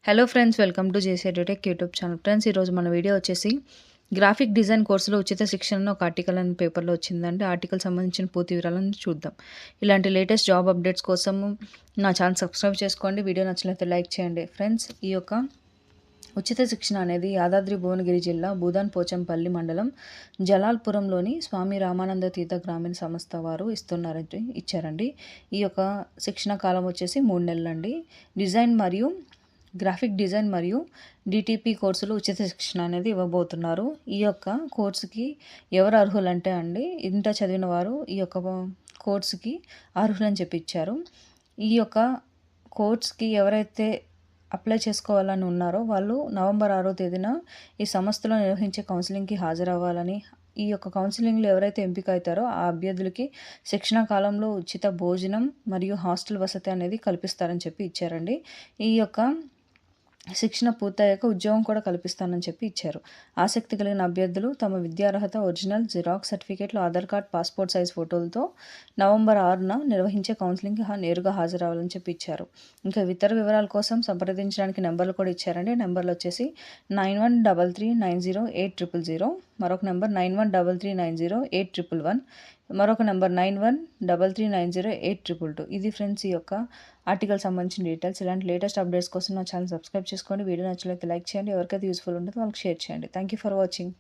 Hello friends, welcome to JC edutech YouTube channel. Friends, ఈరోజు మన video వచ్చేసి graphic design కోర్సులో ఉచిత శిక్షణ ఒక ఆర్టికల్ అని పేపర్లో వచ్చిందండి. ఆర్టికల్ సంబంధించిన పూర్తి వివరాలను చూద్దాం. ఇలాంటి లేటెస్ట్ జాబ్ అప్డేట్స్ కోసం నా ఛానల్ సబ్స్క్రైబ్ చేసుకోండి. వీడియో నచ్చినట్లయితే లైక్ చేయండి. ఫ్రెండ్స్, ఈ యొక్క ఉచిత శిక్షణ అనేది యాదాద్రి భువనగిరి జిల్లా భూదాన్ పోచంపల్లి మండలం జలాల్పురంలోని స్వామి రామానంద తీర్థ గ్రామీణ సంస్థ వారు ఇచ్చారండి. ఈ యొక్క శిక్షణ కాలం వచ్చేసి 3 నెలలండి. గ్రాఫిక్ డిజైన్ మరియు డిటిపి కోర్సులు ఉచిత శిక్షణ అనేది ఇవ్వబోతున్నారు. ఈ యొక్క కోర్సుకి ఎవరు అర్హులంటే అండి, ఇంటర్ చదివిన వారు ఈ యొక్క కోర్సుకి అర్హులని చెప్పి ఇచ్చారు. ఈ యొక్క కోర్స్కి ఎవరైతే అప్లై చేసుకోవాలని ఉన్నారో వాళ్ళు నవంబర్ 6వ తేదీన ఈ సంస్థలో నిర్వహించే కౌన్సిలింగ్కి హాజరవ్వాలని, ఈ యొక్క కౌన్సిలింగ్లో ఎవరైతే ఎంపిక అవుతారో ఆ అభ్యర్థులకి శిక్షణ కాలంలో ఉచిత భోజనం మరియు హాస్టల్ వసతి అనేది కల్పిస్తారని చెప్పి ఇచ్చారండి. ఈ యొక్క శిక్షణ పూర్తయ్యాక ఉద్యోగం కూడా కల్పిస్తానని చెప్పి ఇచ్చారు. ఆసక్తి కలిగిన అభ్యర్థులు తమ విద్యార్హత, ఒరిజినల్ జిరాక్స్ సర్టిఫికేట్లు, ఆధార్ కార్డ్, పాస్పోర్ట్ సైజ్ ఫోటోలతో నవంబర్ 6న నిర్వహించే కౌన్సిలింగ్కి నేరుగా హాజరవ్వాలని చెప్పి ఇచ్చారు. ఇంకా ఇతర వివరాల కోసం సంప్రదించడానికి నెంబర్లు కూడా ఇచ్చారండి. నెంబర్లు వచ్చేసి 9133908000, మరొక నెంబర్ 9133908111, మరొక నెంబర్ 9133908222. ఇది ఫ్రెండ్స్ ఈ యొక్క ఆర్టికల్ సంబంధించిన డీటెయిల్స్. ఇలాంటి లేటెస్ట్ అప్డేట్స్ కోసం నా ఛానల్ సబ్స్క్రైబ్ చేసుకోండి. వీడియో నచ్చినట్లయితే లైక్ చేయండి. ఎవరికైతే యూస్ఫుల్ ఉంటుందో వాళ్ళకి షేర్ చేయండి. Thank you for watching.